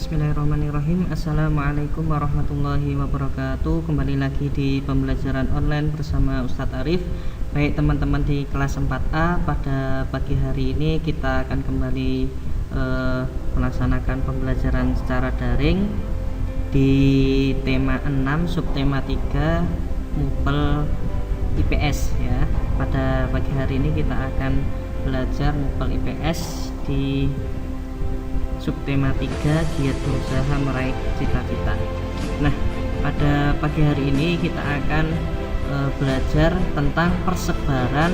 Bismillahirrahmanirrahim. Assalamualaikum warahmatullahi wabarakatuh. Kembali lagi di pembelajaran online bersama Ustadz Arif. Baik teman-teman di kelas 4A, pada pagi hari ini kita akan kembali melaksanakan pembelajaran secara daring di tema 6 subtema 3 MUPEL IPS ya. Pada pagi hari ini kita akan belajar MUPEL IPS di subtema 3 giat berusaha meraih cita-cita. Nah, pada pagi hari ini kita akan belajar tentang persebaran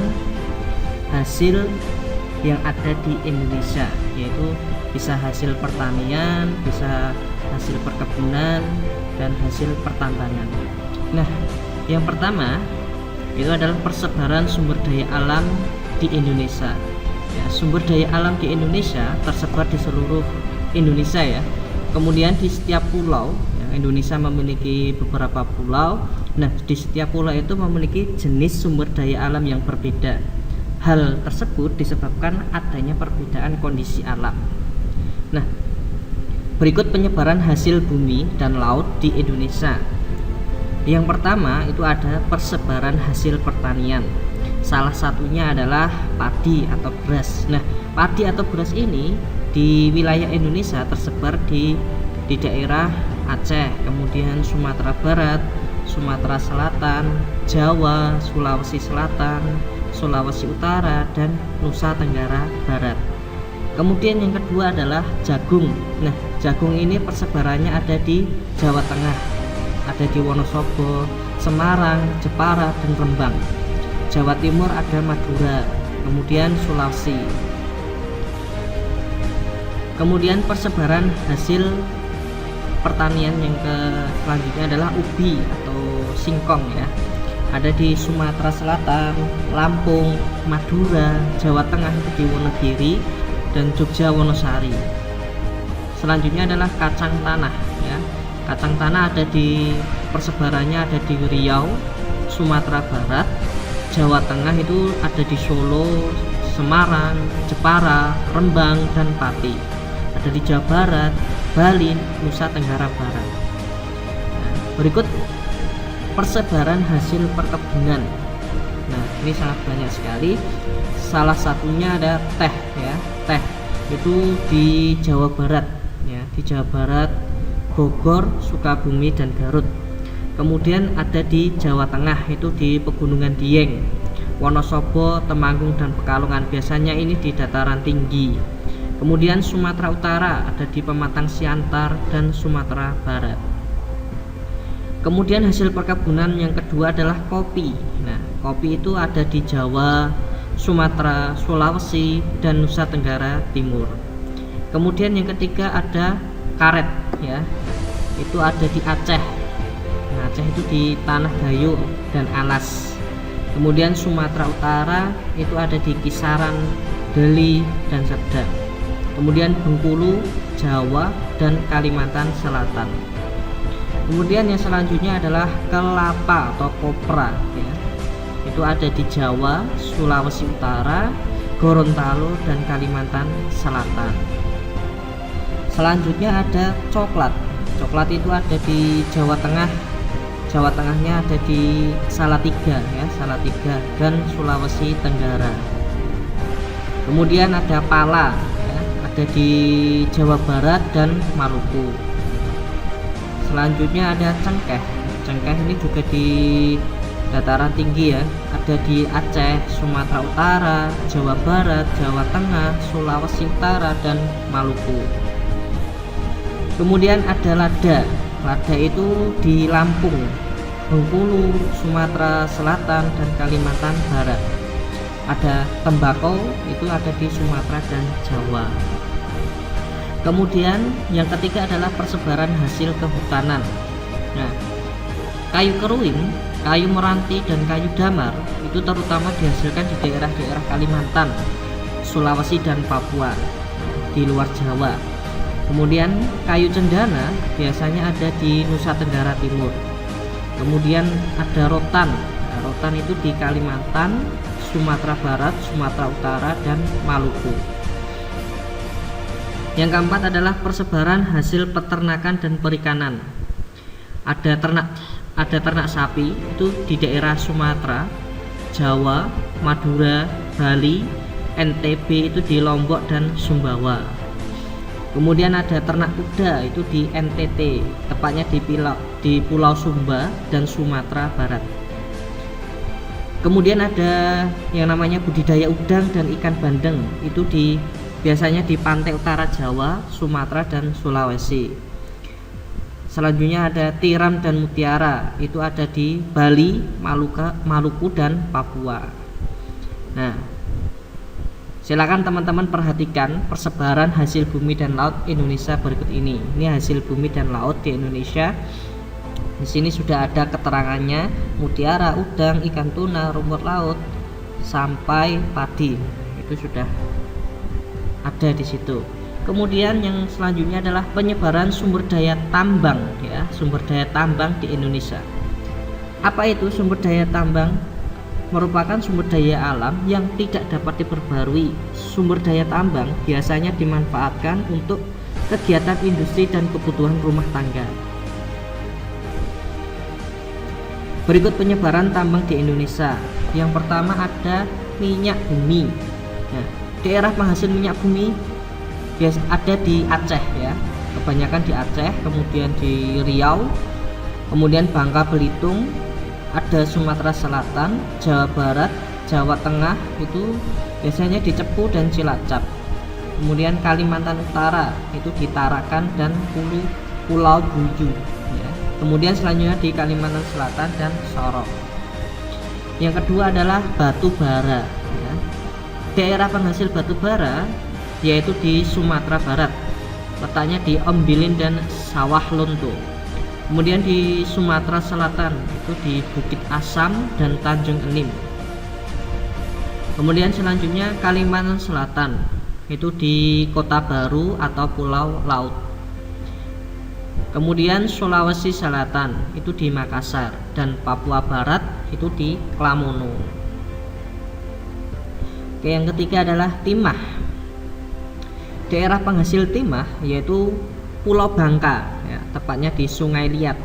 hasil yang ada di Indonesia, yaitu bisa hasil pertanian, bisa hasil perkebunan, dan hasil pertambangan. Nah, yang pertama itu adalah persebaran sumber daya alam di Indonesia. Ya, sumber daya alam di Indonesia tersebar di seluruh Indonesia ya. Kemudian di setiap pulau ya, Indonesia memiliki beberapa pulau. Nah, di setiap pulau itu memiliki jenis sumber daya alam yang berbeda. Hal tersebut disebabkan adanya perbedaan kondisi alam. Nah, berikut penyebaran hasil bumi dan laut di Indonesia. Yang pertama itu ada persebaran hasil pertanian. Salah satunya adalah padi atau beras. Nah, padi atau beras ini di wilayah Indonesia tersebar di daerah Aceh, kemudian Sumatera Barat, Sumatera Selatan, Jawa, Sulawesi Selatan, Sulawesi Utara, dan Nusa Tenggara Barat. Kemudian yang kedua adalah jagung. Nah, jagung ini persebarannya ada di Jawa Tengah, ada di Wonosobo, Semarang, Jepara, dan Rembang. Jawa Timur ada Madura, kemudian Sulawesi. Kemudian persebaran hasil pertanian yang selanjutnya adalah ubi atau singkong ya. Ada di Sumatera Selatan, Lampung, Madura, Jawa Tengah itu di Wonogiri, dan Jogja Wonosari. Selanjutnya adalah kacang tanah ya. Kacang tanah ada di persebarannya ada di Riau, Sumatera Barat, Jawa Tengah itu ada di Solo, Semarang, Jepara, Rembang, dan Pati. Ada di Jawa Barat, Bali, Nusa Tenggara Barat. Nah, berikut persebaran hasil perkebunan. Nah, ini sangat banyak sekali. Salah satunya ada teh ya. Teh itu di Jawa Barat ya, di Jawa Barat, Bogor, Sukabumi, dan Garut. Kemudian ada di Jawa Tengah itu di Pegunungan Dieng, Wonosobo, Temanggung, dan Pekalongan. Biasanya ini di dataran tinggi. Kemudian Sumatera Utara ada di Pematang Siantar dan Sumatera Barat. Kemudian hasil perkebunan yang kedua adalah kopi. Nah, kopi itu ada di Jawa, Sumatera, Sulawesi, dan Nusa Tenggara Timur. Kemudian yang ketiga ada karet ya. Itu ada di Aceh. Nah, Aceh itu di Tanah Gayo dan Alas. Kemudian Sumatera Utara itu ada di kisaran Deli dan Serdang. Kemudian Bengkulu, Jawa, dan Kalimantan Selatan. Kemudian yang selanjutnya adalah kelapa atau kopra ya. Itu ada di Jawa, Sulawesi Utara, Gorontalo, dan Kalimantan Selatan. Selanjutnya ada coklat. Coklat itu ada di Jawa Tengah. Jawa Tengahnya ada di Salatiga ya, Salatiga, dan Sulawesi Tenggara. Kemudian ada pala ya, ada di Jawa Barat dan Maluku. Selanjutnya ada cengkeh. Cengkeh ini juga di dataran tinggi ya, ada di Aceh, Sumatera Utara, Jawa Barat, Jawa Tengah, Sulawesi Utara, dan Maluku. Kemudian ada lada. Lada itu di Lampung, Bengkulu, Sumatera Selatan, dan Kalimantan Barat. Ada tembakau itu ada di Sumatera dan Jawa. Kemudian yang ketiga adalah persebaran hasil kehutanan. Nah, kayu keruing, kayu meranti, dan kayu damar itu terutama dihasilkan di daerah-daerah Kalimantan, Sulawesi, dan Papua di luar Jawa. Kemudian kayu cendana biasanya ada di Nusa Tenggara Timur. Kemudian ada rotan. Nah, rotan itu di Kalimantan, Sumatera Barat, Sumatera Utara, dan Maluku. Yang keempat adalah persebaran hasil peternakan dan perikanan. Ada ternak sapi itu di daerah Sumatera, Jawa, Madura, Bali, NTB itu di Lombok dan Sumbawa. Kemudian ada ternak kuda itu di NTT, tepatnya di Pulau Sumba dan Sumatera Barat. Kemudian ada yang namanya budidaya udang dan ikan bandeng itu biasanya di pantai utara Jawa, Sumatera dan Sulawesi. Selanjutnya ada tiram dan mutiara itu ada di Bali, Maluku dan Papua. Nah, silakan teman-teman perhatikan persebaran hasil bumi dan laut Indonesia berikut ini. Ini hasil bumi dan laut di Indonesia. Di sini sudah ada keterangannya, mutiara, udang, ikan tuna, rumput laut sampai padi. Itu sudah ada di situ. Kemudian yang selanjutnya adalah penyebaran sumber daya tambang ya, sumber daya tambang di Indonesia. Apa itu sumber daya tambang? Merupakan sumber daya alam yang tidak dapat diperbarui. Sumber daya tambang biasanya dimanfaatkan untuk kegiatan industri dan kebutuhan rumah tangga. Berikut penyebaran tambang di Indonesia. Yang pertama ada minyak bumi. Nah, daerah penghasil minyak bumi ada di Aceh ya, kebanyakan di Aceh, kemudian di Riau, kemudian Bangka Belitung, ada Sumatera Selatan, Jawa Barat, Jawa Tengah itu biasanya di Cepu dan Cilacap. Kemudian Kalimantan Utara itu di Tarakan dan Pulau Buju ya. Kemudian selanjutnya di Kalimantan Selatan dan Sorong. Yang kedua adalah batu bara ya. Daerah penghasil batu bara yaitu di Sumatera Barat, letaknya di Ombilin dan Sawah Lunto. Kemudian di Sumatera Selatan itu di Bukit Asam dan Tanjung Enim. Kemudian selanjutnya Kalimantan Selatan itu di Kota Baru atau Pulau Laut. Kemudian Sulawesi Selatan itu di Makassar dan Papua Barat itu di Klamono. Oke, yang ketiga adalah timah. Daerah penghasil timah yaitu Pulau Bangka ya, tepatnya di Sungai Liat.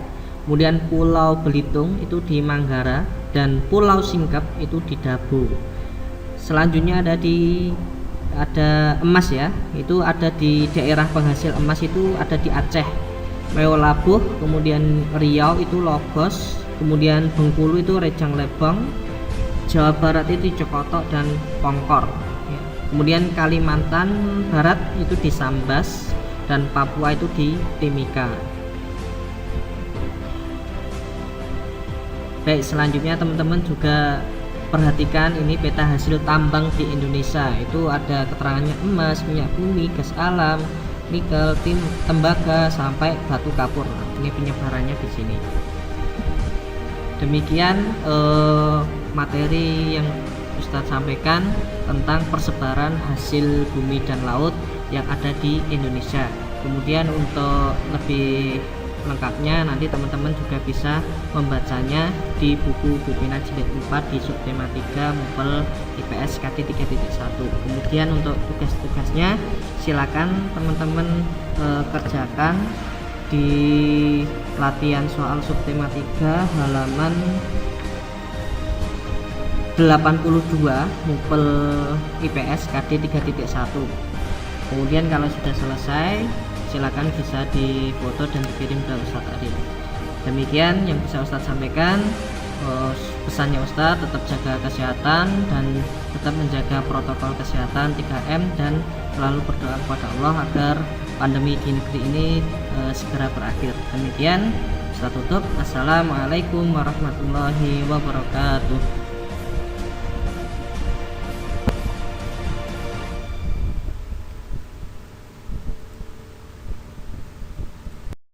Kemudian Pulau Belitung itu di Manggara dan Pulau Singkep itu di Dabu. Selanjutnya ada emas ya, itu ada di daerah penghasil emas itu ada di Aceh, Meolabuh, kemudian Riau itu Logos, kemudian Bengkulu itu Rejang Lebong, Jawa Barat itu Jokotok dan Pongkor ya. Kemudian Kalimantan Barat itu di Sambas dan Papua itu di Timika. Baik, selanjutnya teman-teman juga perhatikan ini peta hasil tambang di Indonesia. Itu ada keterangannya emas, minyak bumi, gas alam, nikel, tembaga sampai batu kapur. Ini penyebarannya di sini. Demikian materi yang Ustadz sampaikan tentang persebaran hasil bumi dan laut yang ada di Indonesia. Kemudian untuk lebih lengkapnya nanti teman-teman juga bisa membacanya di buku Bupina jilid 4 di subtema 3 MUPEL IPS KD 3.1. Kemudian untuk tugas-tugasnya silakan teman-teman kerjakan di latihan soal subtema 3 halaman 82 MUPEL IPS KD 3.1. Kemudian kalau sudah selesai silakan bisa difoto dan dikirim ke Ustadz Arif. Demikian yang bisa Ustadz sampaikan. Pesannya Ustadz tetap jaga kesehatan dan tetap menjaga protokol kesehatan 3M dan selalu berdoa kepada Allah agar pandemi di negeri ini segera berakhir. Demikian Ustadz tutup. Assalamualaikum warahmatullahi wabarakatuh.